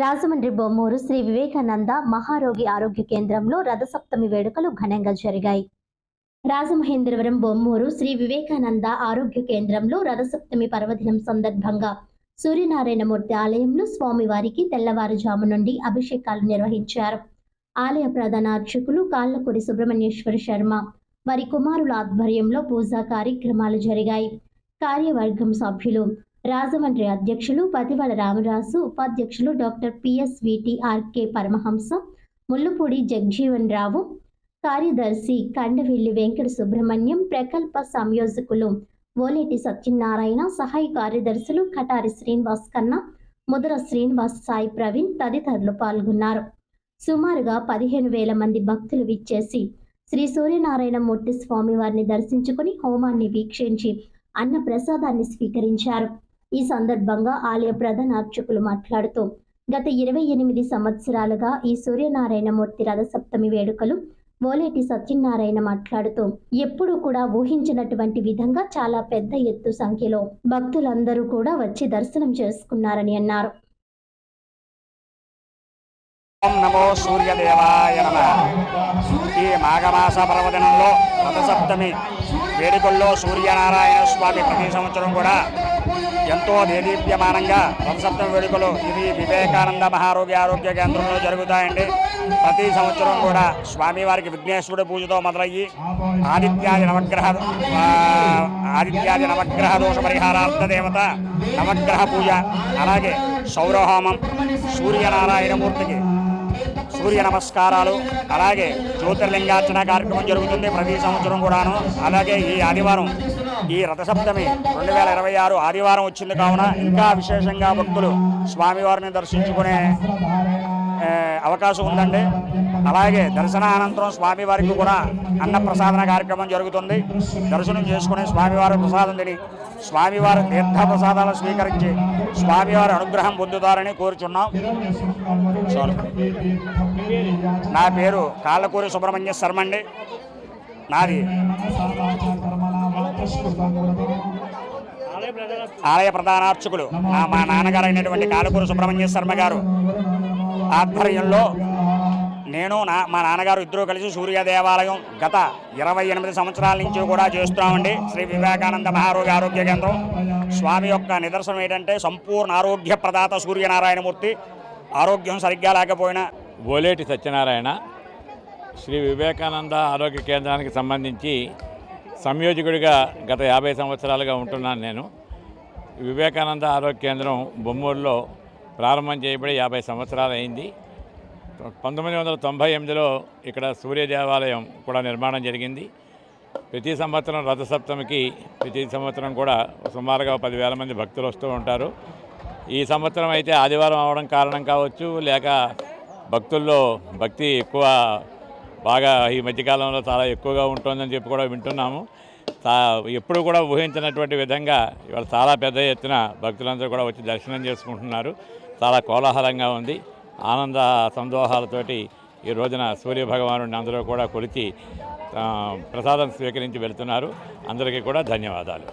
రాజమండ్రి బొమ్మూరు శ్రీ వివేకానంద మహారోగి ఆరోగ్య కేంద్రంలో రథసప్తమి వేడుకలు ఘనంగా జరిగాయి. రాజమహేంద్రవరం బొమ్మూరు శ్రీ వివేకానంద ఆరోగ్య కేంద్రంలో రథసప్తమి పర్వదినం సందర్భంగా సూర్యనారాయణమూర్తి ఆలయంలో స్వామివారికి తెల్లవారుజాము నుండి అభిషేకాలు నిర్వహించారు. ఆలయ ప్రధాన అర్చకులు కాళ్ళకూరి సుబ్రహ్మణ్యేశ్వర శర్మ వారి కుమారుల ఆధ్వర్యంలో పూజా కార్యక్రమాలు జరిగాయి. కార్యవర్గం సభ్యులు రాజమండ్రి అధ్యక్షులు పతివల రామరాజు, ఉపాధ్యక్షులు డాక్టర్ పిఎస్విటిఆర్కే పరమహంస, ముల్లుపూడి జగ్జీవన్ రావు, కార్యదర్శి కండవెల్లి వెంకట సుబ్రహ్మణ్యం, ప్రకల్ప సంయోజకులు ఓలేటి సత్యనారాయణ, సహాయ కార్యదర్శులు కటారి శ్రీనివాస్ కన్నా, ముదర శ్రీనివాస్, సాయి ప్రవీణ్ తదితరులు పాల్గొన్నారు. సుమారుగా 15,000 మంది భక్తులు విచ్చేసి శ్రీ సూర్యనారాయణమూర్తి స్వామివారిని దర్శించుకుని హోమాన్ని వీక్షించి అన్న ప్రసాదాన్ని స్వీకరించారు. ఈ సందర్భంగా ఆలయ ప్రధాన అర్చకులు మాట్లాడుతూ గత 28 సంవత్సరాలుగా ఈ సూర్యనారాయణమూర్తి రథసప్తమి వేడుకలు ఓలేటి సత్యనారాయణ మాట్లాడుతూ ఎప్పుడూ కూడా ఊహించినటువంటి విధంగా చాలా పెద్ద ఎత్తు సంఖ్యలో భక్తులందరూ కూడా వచ్చి దర్శనం చేసుకున్నారని అన్నారు. ఓం నమో సూర్యదేవాయ నమః. ఈ మాఘమాస పర్వదినంలో రథసప్తమి వేడుకల్లో సూర్యనారాయణ స్వామి ప్రతి సంవత్సరం కూడా ఎంతో దేదీప్యమానంగా రథసప్తమి వేడుకలు ఇది వివేకానంద మహారోగి ఆరోగ్య కేంద్రంలో జరుగుతాయండి. ప్రతి సంవత్సరం కూడా స్వామివారికి విఘ్నేశ్వరుడి పూజతో మొదలయ్యి ఆదిత్యాది నవగ్రహ దోష పరిహారార్థ దేవత నవగ్రహ పూజ, అలాగే సౌరహోమం, సూర్యనారాయణమూర్తికి సూర్య నమస్కారాలు, అలాగే జ్యోతిర్లింగార్చన కార్యక్రమం జరుగుతుంది ప్రతి సంవత్సరం కూడాను. అలాగే ఈ ఆదివారం ఈ రథసప్తమి 2026 ఆదివారం వచ్చింది కావున ఇంకా విశేషంగా భక్తులు స్వామివారిని దర్శించుకునే అవకాశం ఉందండి. అలాగే దర్శనానంతరం స్వామివారికి కూడా అన్నప్రసాదన కార్యక్రమం జరుగుతుంది. దర్శనం చేసుకుని స్వామివారి ప్రసాదం తిని స్వామివారి తీర్థ ప్రసాదాలు స్వీకరించి స్వామివారి అనుగ్రహం పొందుతారని కోరుచున్నాం. నా పేరు కాళ్ళకూరి సుబ్రహ్మణ్య శర్మ అండి. నాది ఆలయ ప్రధానార్చకులు మా నాన్నగారు అయినటువంటి కాళ్ళకూరి సుబ్రహ్మణ్య శర్మ గారు ఆధ్వర్యంలో నేను మా నాన్నగారు ఇద్దరూ కలిసి సూర్య దేవాలయం గత 28 సంవత్సరాల నుంచి కూడా చేస్తున్నామండి. శ్రీ వివేకానంద మహారోగి ఆరోగ్య కేంద్రం స్వామి యొక్క నిదర్శనం ఏంటంటే సంపూర్ణ ఆరోగ్య ప్రదాత సూర్యనారాయణమూర్తి. ఆరోగ్యం సరిగ్గా లేకపోయినా ఓలేటి సత్యనారాయణ శ్రీ వివేకానంద ఆరోగ్య కేంద్రానికి సంబంధించి సంయోజకుడిగా గత 50 సంవత్సరాలుగా ఉంటున్నాను. నేను వివేకానంద ఆరోగ్య కేంద్రం బొమ్మూరులో ప్రారంభం చేయబడి 50 సంవత్సరాలు అయింది. 1998లో ఇక్కడ సూర్య దేవాలయం కూడా నిర్మాణం జరిగింది. ప్రతి సంవత్సరం రథసప్తమికి ప్రతి సంవత్సరం కూడా సుమారుగా 10,000 మంది భక్తులు వస్తూ ఉంటారు. ఈ సంవత్సరం అయితే ఆదివారం అవడం కారణం కావచ్చు, లేక భక్తుల్లో భక్తి ఎక్కువ బాగా ఈ మధ్యకాలంలో చాలా ఎక్కువగా ఉంటుందని చెప్పి కూడా వింటున్నాము. ఎప్పుడు కూడా ఊహించినటువంటి విధంగా ఇవాళ చాలా పెద్ద ఎత్తున భక్తులందరూ కూడా వచ్చి దర్శనం చేసుకుంటున్నారు. చాలా కోలాహలంగా ఉంది. ఆనంద సందోహాలతోటి ఈ రోజున సూర్యభగవానుడిని అందరూ కూడా కొలిచి ప్రసాదం స్వీకరించి వెళ్తున్నారు. అందరికీ కూడా ధన్యవాదాలు.